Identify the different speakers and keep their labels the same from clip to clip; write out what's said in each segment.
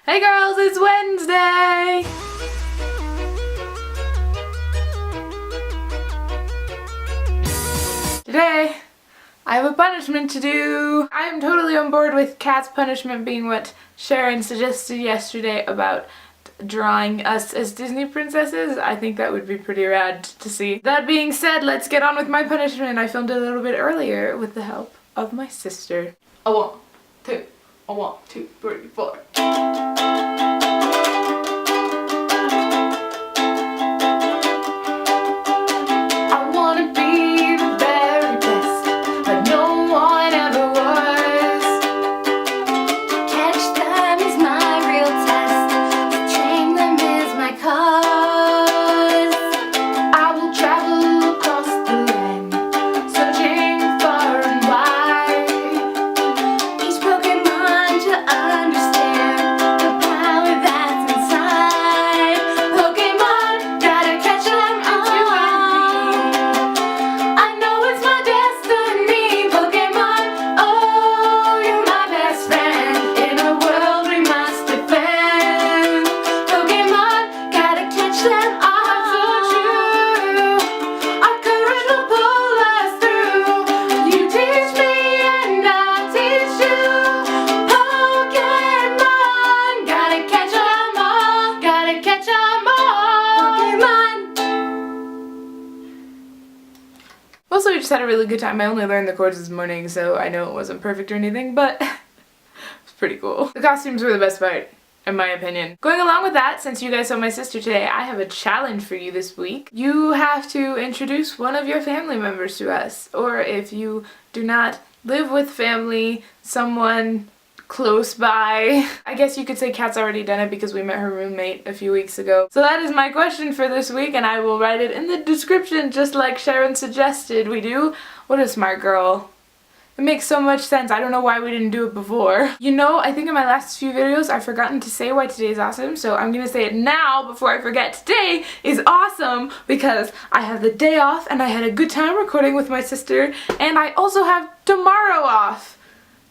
Speaker 1: Hey girls, it's Wednesday! Today, I have a punishment to do. I am totally on board with Kat's punishment being what Sharon suggested yesterday about drawing us as Disney princesses. I think that would be pretty rad to see. That being said, let's get on with my punishment. I filmed it a little bit earlier with the help of my sister. A 1, 2, a 1, 2, 3, 4. Also, we just had a really good time. I only learned the chords this morning, so I know it wasn't perfect or anything, but it's pretty cool. The costumes were the best part, in my opinion. Going along with that, since you guys saw my sister today, I have a challenge for you this week. You have to introduce one of your family members to us, or if you do not live with family, someone close by. I guess you could say Kat's already done it because we met her roommate a few weeks ago. So that is my question for this week, and I will write it in the description just like Sharon suggested we do. What a smart girl. It makes so much sense. I don't know why we didn't do it before. You know, I think in my last few videos I've forgotten to say why today's awesome, so I'm gonna say it now before I forget. Today is awesome because I have the day off and I had a good time recording with my sister, and I also have tomorrow off.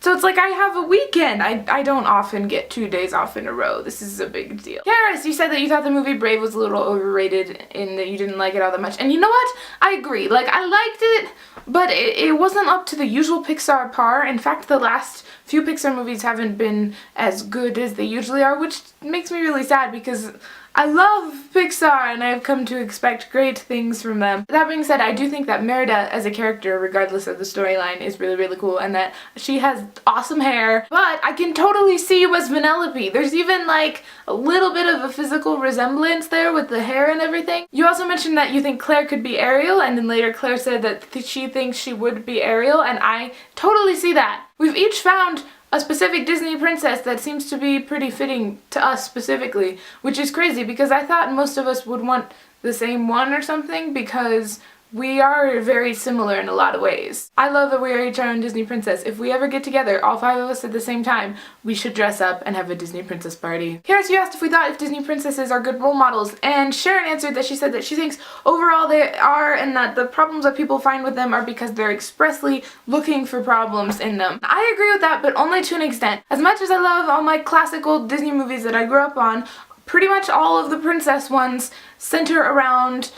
Speaker 1: So it's like I have a weekend. I don't often get 2 days off in a row. This is a big deal. Karis, you said that you thought the movie Brave was a little overrated and that you didn't like it all that much. And you know what? I agree. Like, I liked it, but it wasn't up to the usual Pixar par. In fact, the last few Pixar movies haven't been as good as they usually are, which makes me really sad because I love Pixar and I've come to expect great things from them. That being said, I do think that Merida as a character, regardless of the storyline, is really, really cool, and that she has awesome hair, but I can totally see you as Vanellope. There's even like a little bit of a physical resemblance there with the hair and everything. You also mentioned that you think Claire could be Ariel, and then later Claire said that she thinks she would be Ariel, and I totally see that. We've each found a specific Disney princess that seems to be pretty fitting to us specifically, which is crazy because I thought most of us would want the same one or something because we are very similar in a lot of ways. I love that we are each our own Disney princess. If we ever get together, all 5 of us at the same time, we should dress up and have a Disney princess party. Karis, you asked if we thought if Disney princesses are good role models, and Sharon answered that she said that she thinks overall they are, and that the problems that people find with them are because they're expressly looking for problems in them. I agree with that, but only to an extent. As much as I love all my classical Disney movies that I grew up on, pretty much all of the princess ones center around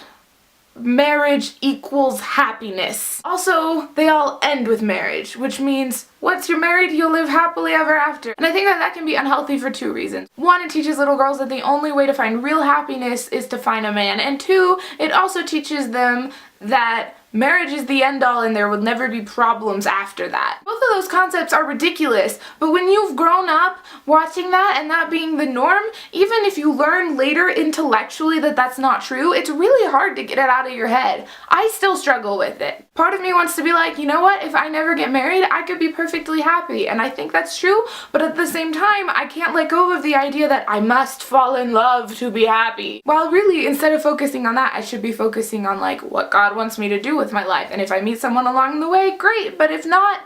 Speaker 1: marriage equals happiness. Also, they all end with marriage, which means once you're married, you'll live happily ever after. And I think that that can be unhealthy for 2 reasons. 1, it teaches little girls that the only way to find real happiness is to find a man. And 2, it also teaches them that marriage is the end all and there will never be problems after that. Both of those concepts are ridiculous, but when you've grown up watching that and that being the norm, even if you learn later intellectually that that's not true, it's really hard to get it out of your head. I still struggle with it. Part of me wants to be like, you know what, if I never get married, I could be perfectly happy, and I think that's true, but at the same time, I can't let go of the idea that I must fall in love to be happy. While really, instead of focusing on that, I should be focusing on like what God wants me to do with my life, and if I meet someone along the way, great, but if not,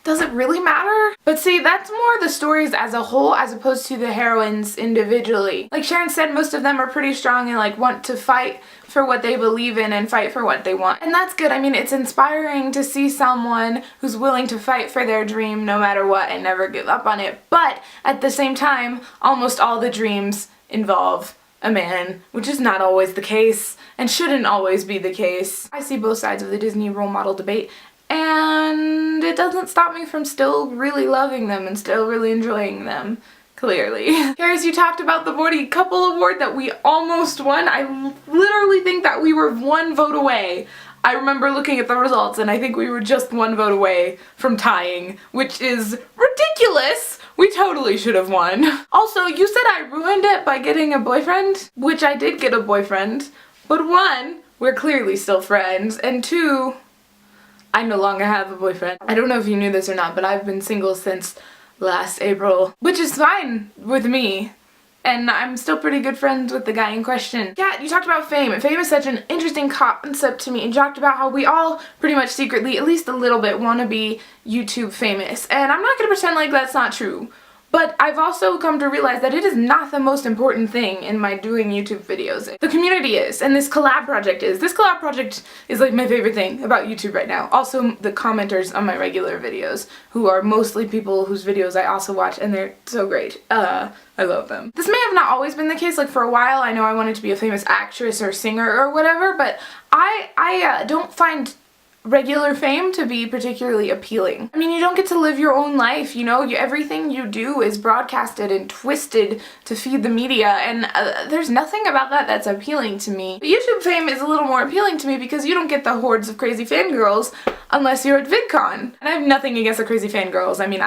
Speaker 1: does it really matter? But see, that's more the stories as a whole as opposed to the heroines individually. Like Sharon said, most of them are pretty strong and like want to fight for what they believe in and fight for what they want. And that's good. I mean, it's inspiring to see someone who's willing to fight for their dream no matter what and never give up on it. But at the same time, almost all the dreams involve a man, which is not always the case and shouldn't always be the case. I see both sides of the Disney role model debate, and it doesn't stop me from still really loving them and still really enjoying them. Clearly. Harris, you talked about the Morty Couple Award that we almost won. I literally think that we were 1 vote away. I remember looking at the results and I think we were just 1 vote away from tying, which is ridiculous. We totally should have won. Also, you said I ruined it by getting a boyfriend, which I did get a boyfriend, but 1, we're clearly still friends, and 2, I no longer have a boyfriend. I don't know if you knew this or not, but I've been single since last April, which is fine with me, and I'm still pretty good friends with the guy in question. Kat, you talked about fame. Fame is such an interesting concept to me, and you talked about how we all pretty much secretly, at least a little bit, want to be YouTube famous, and I'm not gonna pretend like that's not true. But I've also come to realize that it is not the most important thing in my doing YouTube videos. The community is, and this collab project is. This collab project is like my favorite thing about YouTube right now. Also the commenters on my regular videos, who are mostly people whose videos I also watch, and they're so great. I love them. This may have not always been the case. Like for a while I know I wanted to be a famous actress or singer or whatever, but I don't find regular fame to be particularly appealing. I mean, you don't get to live your own life, you know? Everything you do is broadcasted and twisted to feed the media, and there's nothing about that that's appealing to me. But YouTube fame is a little more appealing to me because you don't get the hordes of crazy fangirls unless you're at VidCon. And I have nothing against the crazy fangirls. I mean,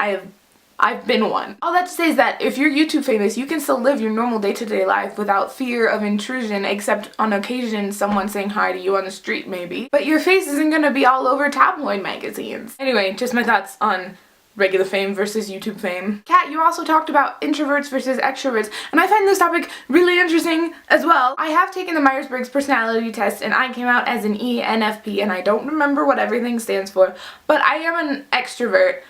Speaker 1: I've been one. All that to say is that if you're YouTube famous, you can still live your normal day-to-day life without fear of intrusion, except on occasion someone saying hi to you on the street maybe. But your face isn't gonna be all over tabloid magazines. Anyway, just my thoughts on regular fame versus YouTube fame. Kat, you also talked about introverts versus extroverts, and I find this topic really interesting as well. I have taken the myers-briggs personality test and I came out as an ENFP, and I don't remember what everything stands for, but I am an extrovert.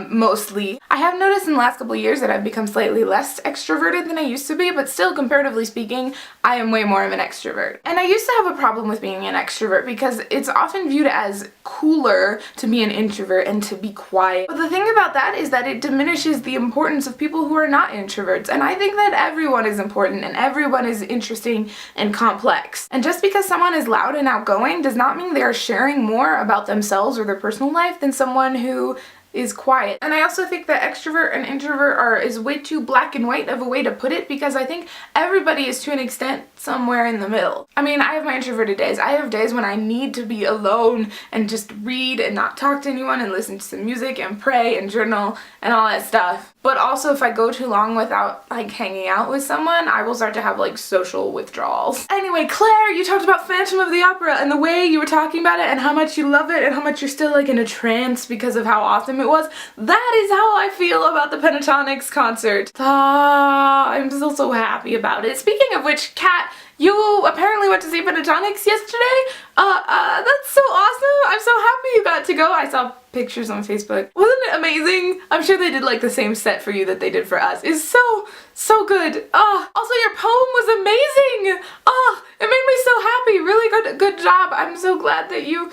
Speaker 1: Mostly. I have noticed in the last couple of years that I've become slightly less extroverted than I used to be, but still, comparatively speaking, I am way more of an extrovert. And I used to have a problem with being an extrovert because it's often viewed as cooler to be an introvert and to be quiet. But the thing about that is that it diminishes the importance of people who are not introverts, and I think that everyone is important and everyone is interesting and complex. And just because someone is loud and outgoing does not mean they are sharing more about themselves or their personal life than someone who is quiet. And I also think that extrovert and introvert is way too black and white of a way to put it, because I think everybody is to an extent somewhere in the middle. I mean, I have my introverted days. I have days when I need to be alone and just read and not talk to anyone and listen to some music and pray and journal and all that stuff. But also if I go too long without like hanging out with someone, I will start to have like social withdrawals. Anyway, Claire, you talked about Phantom of the Opera and the way you were talking about it and how much you love it and how much you're still like in a trance because of how awesome it was. That is how I feel about the Pentatonics concert. I'm still so happy about it. Speaking of which, Kat, you apparently went to see Pentatonics yesterday? That's so awesome! I'm so happy you got to go. I saw pictures on Facebook. Wasn't it amazing? I'm sure they did like the same set for you that they did for us. It's so good. Also your poem was amazing! It made me so happy. Really good job. I'm so glad that you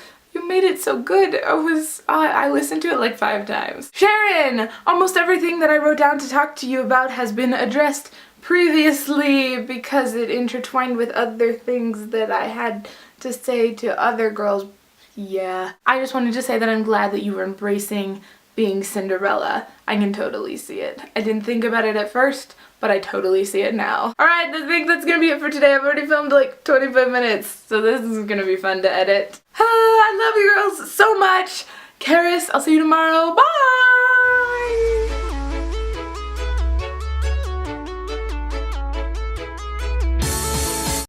Speaker 1: made it so good. I listened to it like 5 times. Sharon! Almost everything that I wrote down to talk to you about has been addressed previously because it intertwined with other things that I had to say to other girls. Yeah. I just wanted to say that I'm glad that you were embracing being Cinderella. I can totally see it. I didn't think about it at first, but I totally see it now. Alright, I think that's gonna be it for today. I've already filmed like 25 minutes, so this is gonna be fun to edit. I love you girls so much. Karis, I'll see you tomorrow. Bye!